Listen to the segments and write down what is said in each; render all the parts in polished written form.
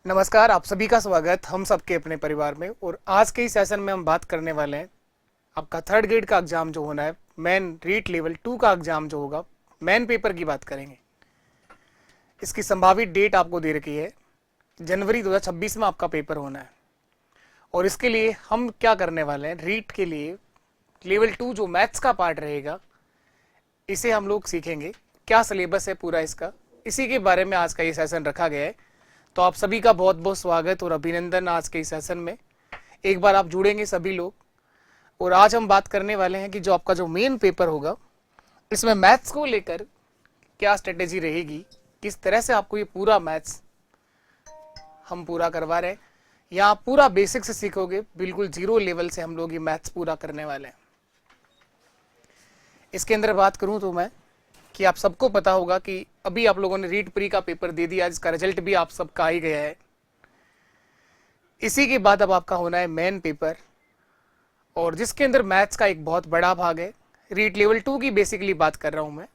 नमस्कार, आप सभी का स्वागत हम सबके अपने परिवार में। और आज के इस सेशन में हम बात करने वाले हैं आपका थर्ड ग्रेड का एग्जाम जो होना है, मेन रीट लेवल 2 का एग्जाम जो होगा, मेन पेपर की बात करेंगे। इसकी संभावित डेट आपको दे रखी है, जनवरी 2026 में आपका पेपर होना है। और इसके लिए हम क्या करने वाले हैं, रीट के लिए लेवल 2 जो मैथ्स का पार्ट रहेगा, इसे हम लोग सीखेंगे। क्या सिलेबस है पूरा इसका, इसी के बारे में आज का ये सेशन रखा गया है। तो आप सभी का बहुत बहुत स्वागत और अभिनंदन आज के इस सेशन में। एक बार आप जुड़ेंगे सभी लोग। और आज हम बात करने वाले हैं कि जो आपका जो मेन पेपर होगा, इसमें मैथ्स को लेकर क्या स्ट्रेटेजी रहेगी, किस तरह से आपको ये पूरा मैथ्स हम पूरा करवा रहे हैं। यहाँ आप पूरा बेसिक से सीखोगे, बिल्कुल जीरो लेवल से हम लोग ये मैथ्स पूरा करने वाले हैं। इसके अंदर बात करूँ तो मैं कि आप सबको पता होगा कि अभी आप लोगों ने रीट प्री का पेपर दे दिया, जिसका रिजल्ट भी आप सबका आ ही गया है। इसी के बाद अब आपका होना है मेन पेपर, और जिसके अंदर मैथ्स का एक बहुत बड़ा भाग है। रीट लेवल 2 की बेसिकली बात कर रहा हूं मैं।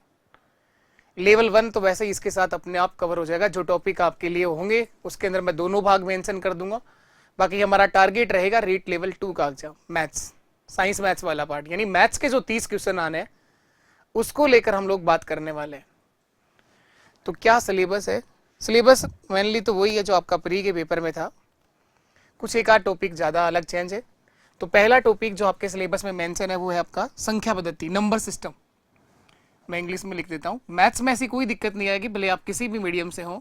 लेवल 1 तो वैसे ही इसके साथ अपने आप कवर हो जाएगा। जो टॉपिक आपके लिए होंगे उसके अंदर मैं दोनों भाग मेंशन कर दूंगा। बाकी हमारा टारगेट रहेगा रीट लेवल 2 का एग्जाम, मैथ्स, साइंस मैथ्स वाला पार्ट, यानी मैथ्स के जो 30 क्वेश्चन आने हैं उसको लेकर हम लोग बात करने वाले हैं। तो क्या सिलेबस है? सिलेबस मेनली तो वही है जो आपका प्री के पेपर में था, कुछ एक आध टॉपिक ज़्यादा अलग चेंज है। तो पहला टॉपिक जो आपके सिलेबस में मेंशन है वो है आपका संख्या पद्धति, नंबर सिस्टम। मैं इंग्लिश में लिख देता हूँ। मैथ्स में ऐसी कोई दिक्कत नहीं आएगी, भले आप किसी भी मीडियम से हो।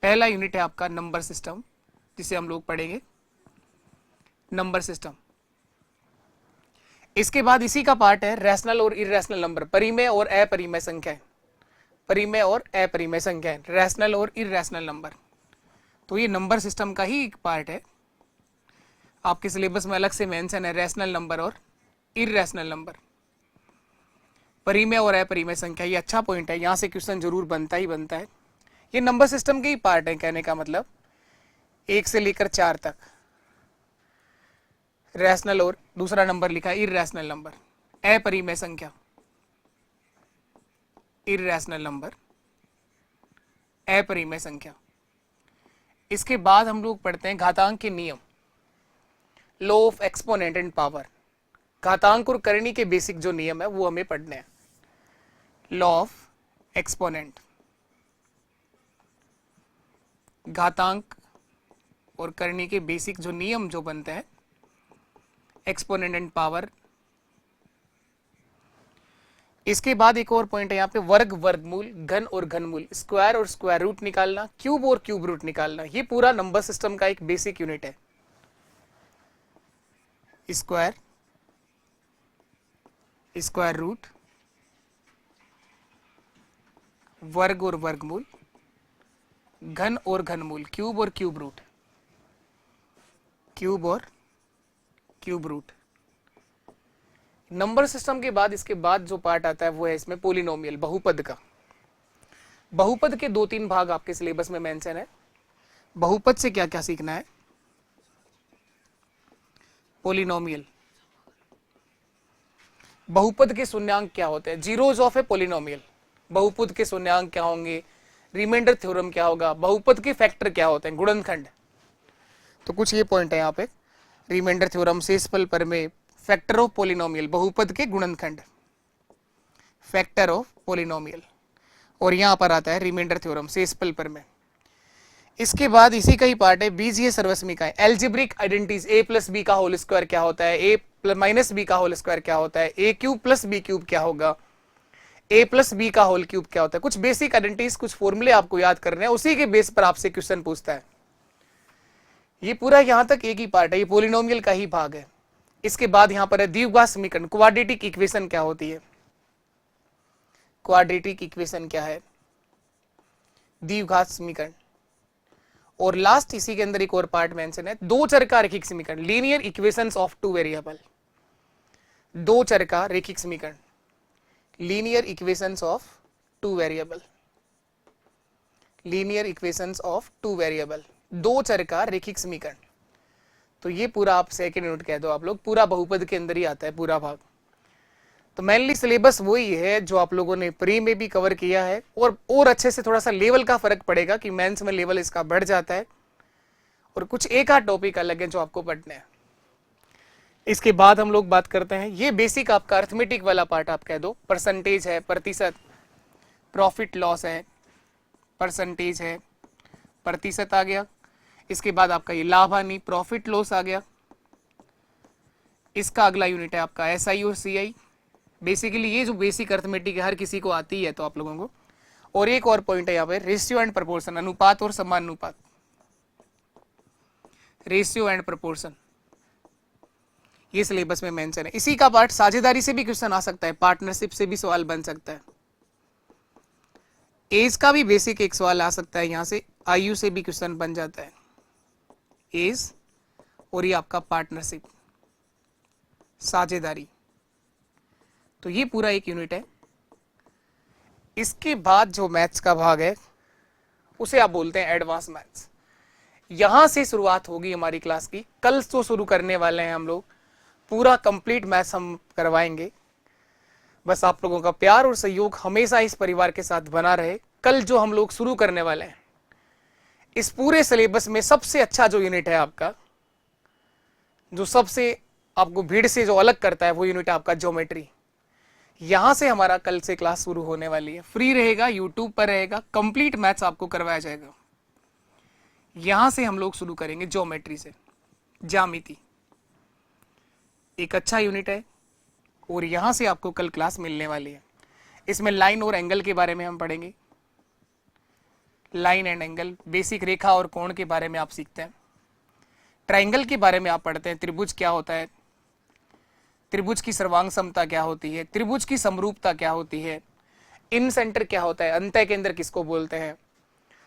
पहला यूनिट है आपका नंबर सिस्टम, जिसे हम लोग पढ़ेंगे नंबर सिस्टम। इसके बाद इसी का पार्ट है रैशनल और इरेशनल नंबर, परिमेय और अपरिमेय संख्याएं, परिमेय और अपरिमेय संख्याएं, रैशनल और इरेशनल नंबर। तो ये नंबर सिस्टम का ही एक पार्ट है। आपके सिलेबस में अलग से मेंशन है रैशनल नंबर और इरेशनल नंबर, परिमेय और अपरिमेय संख्या। ये अच्छा पॉइंट है, यहाँ से क्वेश्चन जरूर बनता ही बनता है। ये नंबर सिस्टम के ही पार्ट है, कहने का मतलब 1 से लेकर 4 तक रैशनल, और दूसरा नंबर लिखा है इरेशनल नंबर, अपरिमेय संख्या, इरेशनल नंबर, अपरिमेय संख्या। इसके बाद हम लोग पढ़ते हैं घातांक के नियम, law of exponent and power. घातांक और करनी के बेसिक जो नियम है वो हमें पढ़ने हैं। लॉ ऑफ एक्सपोनेंट, घातांक और करनी के बेसिक जो नियम जो बनते हैं, एक्सपोनेंट एंड पावर। इसके बाद एक और पॉइंट है यहाँ पे वर्ग, वर्गमूल, घन और घनमूल, स्क्वायर और स्क्वायर रूट निकालना, क्यूब और क्यूब रूट निकालना। ये पूरा नंबर सिस्टम का एक बेसिक यूनिट है। स्क्वायर, स्क्वायर रूट, वर्ग और वर्गमूल, घन और घनमूल, क्यूब और क्यूब रूट, क्यूब और क्यूब रूट। नंबर सिस्टम के बाद इसके बाद जो पार्ट आता है वो है इसमें पोलिनोमियल, बहुपद का। बहुपद के 2-3 भाग आपके सिलेबस में मेंशन है। बहुपद से क्या क्या सीखना है? पोलिनोमियल, बहुपद के शून्यांक क्या होते हैं, जीरोज ऑफ ए पोलिनोमियल। बहुपद के शून्यांक क्या होंगे, रिमाइंडर थ्योरम क्या होगा, बहुपद के फैक्टर क्या होते हैं, गुणनखंड। तो कुछ ये पॉइंट है यहाँ पे, रिमाइंडर थ्योरम, शेषफल प्रमेय, फैक्टर ऑफ पोलिनोमियल, बहुपद के गुणनखंड, फैक्टर ऑफ पोलिनोमियल। और यहाँ पर आता है रिमाइंडर थ्योरम, शेषफल प्रमेय। इसके बाद इसी का ही पार्ट है बीजीय सर्वसमीकाएं, algebraic identities, a plus B का होल स्क्वायर क्या होता है, a माइनस बी का होल स्क्वायर क्या होता है, a cube plus B cube क्या होगा, a प्लस बी का होल क्यूब क्या होता है। कुछ बेसिक आइडेंटिटीज, कुछ फॉर्मूले आपको याद करने हैं, उसी के बेस पर आपसे क्वेश्चन पूछता है। ये पूरा यहाँ तक एक ही पार्ट है, ये पोलिनोमियल का ही भाग है। इसके बाद यहाँ पर है द्विघात समीकरण, क्वाड्रेटिक इक्वेशन क्या होती है, क्वाड्रेटिक इक्वेशन क्या है, द्विघात समीकरण। और लास्ट इसी के अंदर एक और पार्ट मेंशन है, दो चर का रैखिक समीकरण, linear equations of two variable, दो चर का रैखिक समीकरण, linear equations of two variable, linear equations of two variable, दो चर का रैखिक समीकरण। तो ये पूरा आप सेकंड यूनिट कह दो आप लोग, पूरा बहुपद के अंदर ही आता है पूरा भाग। तो मेनली सिलेबस वही है जो आप लोगों ने प्री में भी कवर किया है, और अच्छे से थोड़ा सा लेवल का फर्क पड़ेगा कि मेंस में लेवल इसका बढ़ जाता है। और कुछ एक आध टॉपिक अलग है जो आपको पढ़ने हैं। इसके बाद हम लोग बात करते हैं, ये बेसिक आपका अर्थमेटिक वाला पार्ट आप कह दो, परसेंटेज है, प्रतिशत, प्रॉफिट लॉस है, परसेंटेज है, प्रतिशत आ गया। इसके बाद आपका ये लाभ हानि, प्रॉफिट लॉस आ गया। इसका अगला यूनिट है आपका एसआई और सीआई। बेसिकली ये जो बेसिक अर्थमेटिक है हर किसी को आती है तो आप लोगों को। और एक और पॉइंट है यहाँ पे रेशियो एंड प्रपोर्शन, अनुपात और समानुपात, रेशियो एंड प्रपोर्शन, ये सिलेबस में मेंशन है। इसी का पार्ट साझेदारी से भी क्वेश्चन आ सकता है, पार्टनरशिप से भी सवाल बन सकता है, एज का भी बेसिक एक सवाल आ सकता है यहां से, आयु से भी क्वेश्चन बन जाता है, एज और ये आपका पार्टनरशिप, साझेदारी। तो ये पूरा एक यूनिट है। इसके बाद जो मैथ्स का भाग है उसे आप बोलते हैं एडवांस मैथ्स। यहां से शुरुआत होगी हमारी क्लास की। कल तो शुरू करने वाले हैं हम लोग, पूरा कंप्लीट मैथ्स हम करवाएंगे। बस आप लोगों का प्यार और सहयोग हमेशा इस परिवार के साथ बना रहे। कल जो हम लोग शुरू करने वाले हैं, इस पूरे सिलेबस में सबसे अच्छा जो यूनिट है आपका, जो सबसे आपको भीड़ से जो अलग करता है, वो यूनिट आपका ज्योमेट्री। यहां से हमारा कल से क्लास शुरू होने वाली है, फ्री रहेगा, यूट्यूब पर रहेगा, कंप्लीट मैथ्स आपको करवाया जाएगा। यहां से हम लोग शुरू करेंगे ज्योमेट्री से, ज्यामिति एक अच्छा यूनिट है और यहां से आपको कल क्लास मिलने वाली है। इसमें लाइन और एंगल के बारे में हम पढ़ेंगे, लाइन एंड एंगल, बेसिक रेखा और कोण के बारे में आप सीखते हैं। ट्राइंगल के बारे में आप पढ़ते हैं, त्रिभुज क्या होता है, त्रिभुज की सर्वांग समता क्या होती है, त्रिभुज की समरूपता क्या होती है, इन सेंटर क्या होता है, अंतः केंद्र किसको बोलते हैं,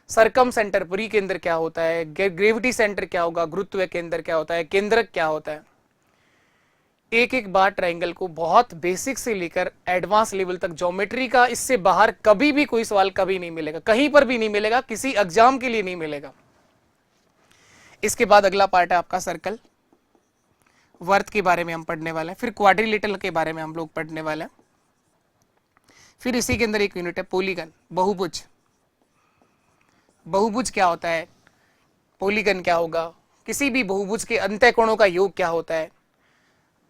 सरकम सेंटर परिकेंद्र क्या होता है, ग्रेविटी सेंटर क्या होगा, गुरुत्व केंद्र क्या होता है, केंद्रक क्या होता है। एक एक बार ट्राइंगल को बहुत बेसिक से लेकर एडवांस लेवल तक ज्योमेट्री का, इससे बाहर कभी भी कोई सवाल कभी नहीं मिलेगा, कहीं पर भी नहीं मिलेगा, किसी एग्जाम के लिए नहीं मिलेगा। इसके बाद अगला पार्ट है आपका सर्कल, वर्त के बारे में हम पढ़ने वाले हैं। फिर क्वाड्रिलेटरल के बारे में हम लोग पढ़ने वाले हैं। फिर इसी के अंदर एक यूनिट है पॉलीगन, बहुभुज। बहुभुज क्या होता है, पॉलीगन क्या होगा, किसी भी बहुभुज के अंतः कोणों का योग क्या होता है,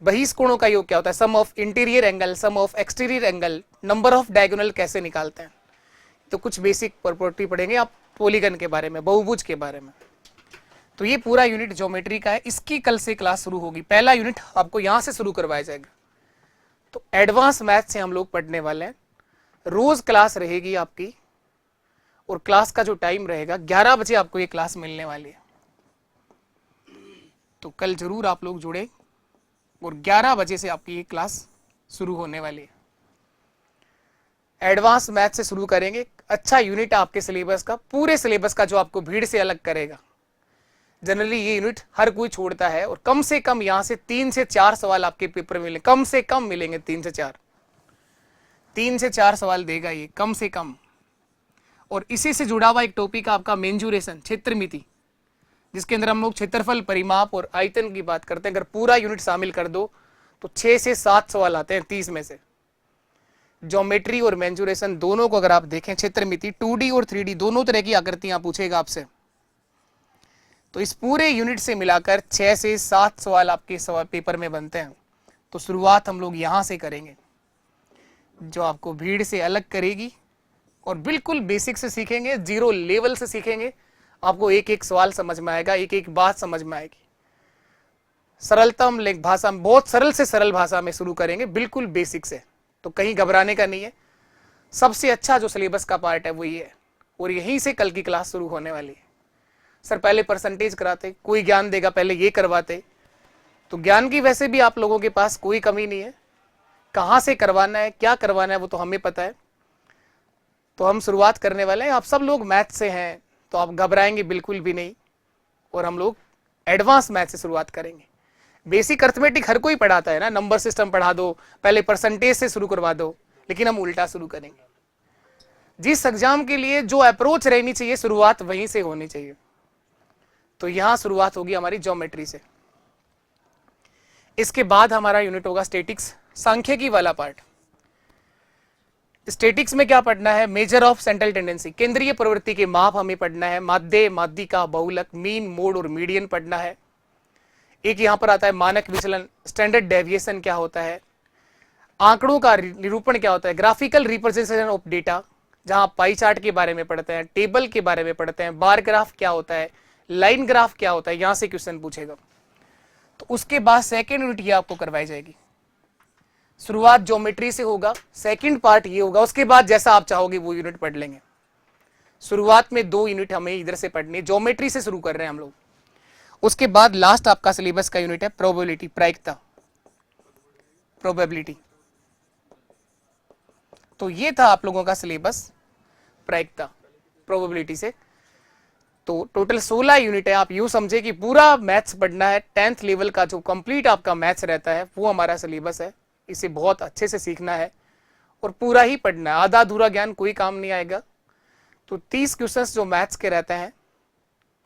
बहिष्कोणों का योग क्या होता है, sum of interior angle, sum of exterior angle, number of diagonal कैसे निकालते हैं। तो कुछ बेसिक प्रॉपर्टी पढ़ेंगे आप पॉलीगन के बारे में, बहुभुज के बारे में। तो ये पूरा यूनिट ज्योमेट्री का है। इसकी कल से क्लास शुरू होगी, पहला यूनिट आपको यहां से शुरू करवाया जाएगा। तो एडवांस मैथ से हम लोग पढ़ने वाले हैं। रोज क्लास रहेगी आपकी और क्लास का जो टाइम रहेगा 11 बजे आपको ये क्लास मिलने वाली है। तो कल जरूर आप लोग जुड़े और 11 बजे से आपकी ये क्लास शुरू होने वाली है। एडवांस मैथ से शुरू करेंगे, अच्छा यूनिट आपके सिलेबस का, पूरे सिलेबस का जो आपको भीड़ से अलग करेगा। जनरली ये यूनिट हर कोई छोड़ता है और कम से कम यहां से 3 से 4 सवाल आपके पेपर में मिलेंगे, कम से कम मिलेंगे 3 से 4 सवाल देगा ये कम से कम। और इसी से जुड़ा हुआ एक टॉपिक आपका मेंजुरेशन, क्षेत्रमिति, जिसके अंदर हम लोग क्षेत्रफल, परिमाप और आयतन की बात करते हैं। अगर पूरा यूनिट शामिल कर दो तो 6 से 7 सवाल आते हैं 30 में से। ज्योमेट्री और मेंजुरेशन दोनों को अगर आप देखें, क्षेत्रमिति 2D और 3D दोनों तरह की आकृतियां पूछेगा आपसे। तो इस पूरे यूनिट से मिलाकर 6 से 7 सवाल आपके सवाल पेपर में बनते हैं। तो शुरुआत हम लोग यहां से करेंगे, जो आपको भीड़ से अलग करेगी और बिल्कुल बेसिक से सीखेंगे, जीरो लेवल से सीखेंगे। आपको एक एक सवाल समझ में आएगा, एक एक बात समझ में आएगी। सरलतम भाषा में, बहुत सरल से सरल भाषा में शुरू करेंगे, बिल्कुल बेसिक से। तो कहीं घबराने का नहीं है। सबसे अच्छा जो सिलेबस का पार्ट है वो ये है और यहीं से कल की क्लास शुरू होने वाली है। सर पहले परसेंटेज कराते, कोई ज्ञान देगा, पहले ये करवाते। तो ज्ञान की वैसे भी आप लोगों के पास कोई कमी नहीं है। कहाँ से करवाना है, क्या करवाना है, वो तो हमें पता है। तो हम शुरुआत करने वाले हैं। आप सब लोग मैथ से हैं तो आप घबराएंगे बिल्कुल भी नहीं। और हम लोग एडवांस मैथ से शुरुआत करेंगे। बेसिक अर्थमेटिक हर कोई पढ़ाता है ना, नंबर सिस्टम पढ़ा दो, पहले परसेंटेज से शुरू करवा दो, लेकिन हम उल्टा शुरू करेंगे। जिस एग्जाम के लिए जो अप्रोच रहनी चाहिए, शुरुआत वहीं से होनी चाहिए। तो यहां शुरुआत होगी हमारी ज्योमेट्री से। इसके बाद हमारा यूनिट होगा स्टैटिक्स, सांख्यिकी वाला पार्ट। स्टेटिक्स में क्या पढ़ना है, मेजर ऑफ सेंट्रल टेंडेंसी, केंद्रीय प्रवृत्ति के माप हमें पढ़ना है, माध्य माध्यिका बहुलक, मीन मोड और मीडियन पढ़ना है। एक यहां पर आता है मानक विचलन, स्टैंडर्ड डेविएशन क्या होता है, आंकड़ों का निरूपण क्या होता है, ग्राफिकल रिप्रेजेंटेशन ऑफ डेटा, जहां पाई चार्ट के बारे में पढ़ते हैं, टेबल के बारे में पढ़ते हैं, बार ग्राफ क्या होता है, लाइन ग्राफ क्या होता है, यहां से क्वेश्चन पूछेगा। तो उसके बाद सेकेंड यूनिट ये आपको करवाई जाएगी। शुरुआत ज्योमेट्री से होगा, सेकंड पार्ट ये होगा, उसके बाद जैसा आप चाहोगे वो यूनिट पढ़ लेंगे। शुरुआत में 2 यूनिट हमें इधर से पढ़नी है, ज्योमेट्री से शुरू कर रहे हैं हम लोग। उसके बाद लास्ट आपका सिलेबस का यूनिट है प्रोबेबिलिटी, प्रायिकता, प्रोबेबिलिटी। तो ये था आप लोगों का सिलेबस प्रायिकता, प्रोबेबिलिटी से। तो टोटल 16 यूनिट है। आप यूं समझे कि पूरा मैथ्स पढ़ना है, 10th लेवल का जो कंप्लीट आपका मैथ्स रहता है वो हमारा सिलेबस है। इसे बहुत अच्छे से सीखना है और पूरा ही पढ़ना है, आधा अधूरा ज्ञान कोई काम नहीं आएगा। तो 30 क्वेश्चंस जो मैथ्स के रहते हैं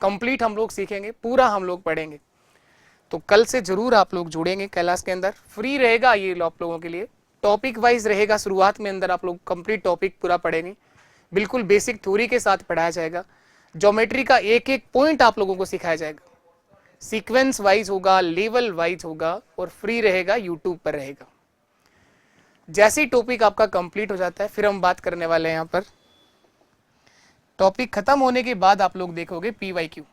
कंप्लीट हम लोग सीखेंगे, पूरा हम लोग पढ़ेंगे। तो कल से जरूर आप लोग जुड़ेंगे क्लास के अंदर, फ्री रहेगा ये आप लोगों के लिए, टॉपिक वाइज रहेगा। शुरुआत में अंदर आप लोग कंप्लीट टॉपिक पूरा पढ़ेंगे, बिल्कुल बेसिक थ्योरी के साथ पढ़ाया जाएगा। ज्योमेट्री का एक एक पॉइंट आप लोगों को सिखाया जाएगा, सीक्वेंस वाइज होगा, लेवल वाइज होगा और फ्री रहेगा, यूट्यूब पर रहेगा। जैसे ही टॉपिक आपका कंप्लीट हो जाता है फिर हम बात करने वाले हैं। यहाँ पर टॉपिक खत्म होने के बाद आप लोग देखोगे PYQ,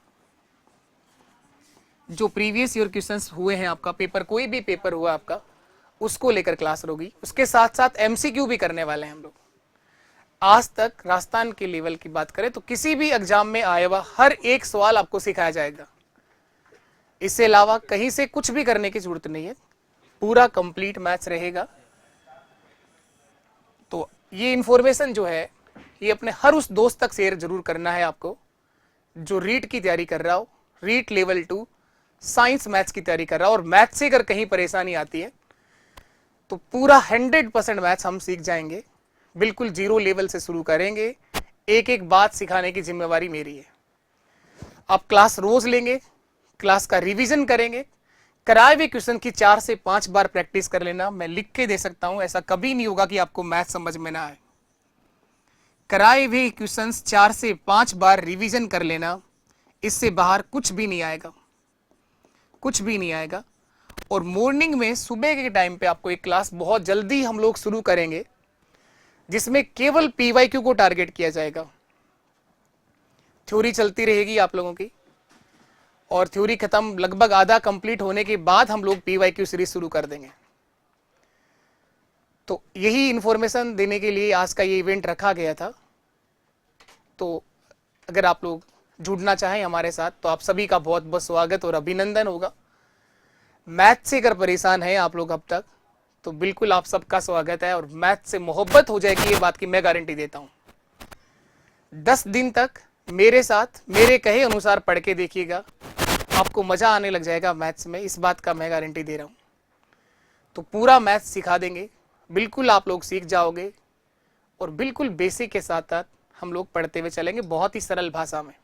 जो प्रीवियस ईयर क्वेश्चंस हुए हैं आपका पेपर, कोई भी पेपर हुआ आपका, उसको लेकर क्लास होगी। उसके साथ साथ MCQ भी करने वाले हैं हम लोग। आज तक राजस्थान के लेवल की बात करें तो किसी भी एग्जाम में आया हुआ हर एक सवाल आपको सिखाया जाएगा। इससे अलावा कहीं से कुछ भी करने की जरूरत नहीं है, पूरा कंप्लीट मैथ्स रहेगा। तो ये इंफॉर्मेशन जो है ये अपने हर उस दोस्त तक शेयर जरूर करना है आपको जो रीट की तैयारी कर रहा हो, रीट लेवल 2 साइंस मैथ्स की तैयारी कर रहा हो। और मैथ्स से अगर कहीं परेशानी आती है तो पूरा 100% मैथ्स हम सीख जाएंगे, बिल्कुल 0 लेवल से शुरू करेंगे। एक एक बात सिखाने की जिम्मेवारी मेरी है। आप क्लास रोज लेंगे, क्लास का रिवीजन करेंगे, कराए हुए क्वेश्चन की 4 से 5 बार प्रैक्टिस कर लेना। मैं लिख के दे सकता हूं, ऐसा कभी नहीं होगा कि आपको मैथ समझ में ना आए। कराए हुए क्वेश्चंस 4 से 5 बार रिवीजन कर लेना, इससे बाहर कुछ भी नहीं आएगा, कुछ भी नहीं आएगा। और मॉर्निंग में सुबह के टाइम पे आपको एक क्लास बहुत जल्दी हम लोग शुरू करेंगे जिसमें केवल PYQ को टारगेट किया जाएगा। थ्योरी चलती रहेगी आप लोगों की और थ्योरी खत्म लगभग आधा कंप्लीट होने के बाद हम लोग PYQ सीरीज शुरू कर देंगे। तो यही इंफॉर्मेशन देने के लिए आज का ये इवेंट रखा गया था। तो अगर आप लोग जुड़ना चाहें हमारे साथ तो आप सभी का बहुत बहुत स्वागत और अभिनंदन होगा। मैथ से अगर परेशान है आप लोग अब तक तो बिल्कुल आप सबका स्वागत है और मैथ से मोहब्बत हो जाएगी, ये बात की मैं गारंटी देता हूं। 10 दिन तक मेरे साथ मेरे कहे अनुसार पढ़ के देखिएगा, आपको मजा आने लग जाएगा मैथ्स में, इस बात का मैं गारंटी दे रहा हूं। तो पूरा मैथ्स सिखा देंगे, बिल्कुल आप लोग सीख जाओगे और बिल्कुल बेसिक के साथ साथ हम लोग पढ़ते हुए चलेंगे बहुत ही सरल भाषा में।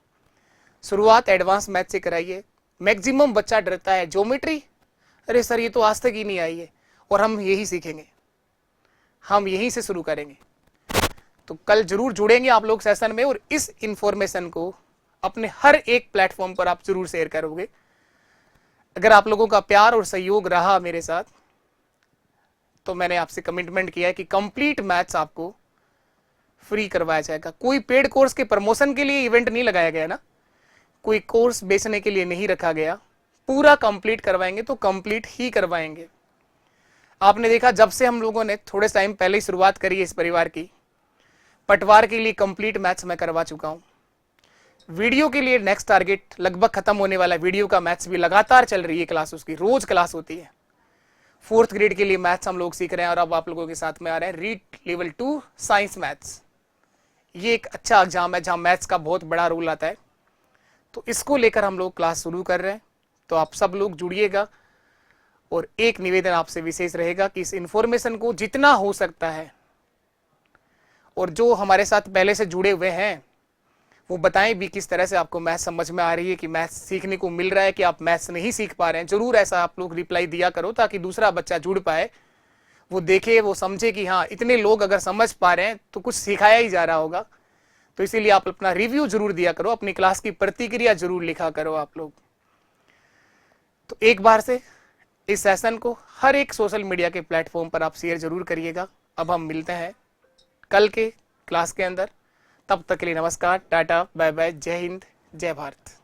शुरुआत एडवांस मैथ से कराइए। मैक्सिमम बच्चा डरता है ज्योमेट्री, अरे सर ये तो आज तक ही नहीं आई है, और हम यही सीखेंगे, हम यहीं से शुरू करेंगे। तो कल जरूर जुड़ेंगे आप लोग सेशन में और इस इंफॉर्मेशन को अपने हर एक प्लेटफॉर्म पर आप जरूर शेयर करोगे। अगर आप लोगों का प्यार और सहयोग रहा मेरे साथ तो मैंने आपसे कमिटमेंट किया है कि कंप्लीट मैथ्स आपको फ्री करवाया जाएगा। कोई पेड कोर्स के प्रमोशन के लिए इवेंट नहीं लगाया गया ना, कोई कोर्स बेचने के लिए नहीं रखा गया, पूरा कंप्लीट करवाएंगे तो कंप्लीट ही करवाएंगे। आपने देखा जब से हम लोगों ने थोड़े टाइम पहले ही शुरुआत करी है इस परिवार की, पटवार के लिए कंप्लीट मैथ्स मैं करवा चुका हूं। वीडियो के लिए नेक्स्ट टारगेट लगभग खत्म होने वाला है, वीडियो का मैथ्स भी लगातार चल रही है क्लास, उसकी रोज क्लास होती है। 4th ग्रेड के लिए मैथ्स हम लोग सीख रहे हैं और अब आप लोगों के साथ में आ रहे हैं रीट लेवल 2 साइंस मैथ्स। ये एक अच्छा एग्जाम है जहां मैथ्स का बहुत बड़ा रोल आता है, तो इसको लेकर हम लोग क्लास शुरू कर रहे हैं। तो आप सब लोग जुड़िएगा और एक निवेदन आपसे विशेष रहेगा कि इस इंफॉर्मेशन को जितना हो सकता है, और जो हमारे साथ पहले से जुड़े हुए हैं वो बताएं भी किस तरह से आपको मैथ्स समझ में आ रही है, कि मैथ्स सीखने को मिल रहा है कि आप मैथ्स नहीं सीख पा रहे हैं। जरूर ऐसा आप लोग रिप्लाई दिया करो ताकि दूसरा बच्चा जुड़ पाए वो देखे, वो समझे कि हाँ इतने लोग अगर समझ पा रहे हैं तो कुछ सिखाया ही जा रहा होगा। तो इसीलिए आप अपना रिव्यू जरूर दिया करो, अपनी क्लास की प्रतिक्रिया जरूर लिखा करो आप लोग। तो एक बार से इस सेशन को हर एक सोशल मीडिया के प्लेटफॉर्म पर आप शेयर जरूर करिएगा। अब हम मिलते हैं कल के क्लास के अंदर। तब तक के लिए नमस्कार, टाटा, बाय बाय, जय हिंद, जय भारत।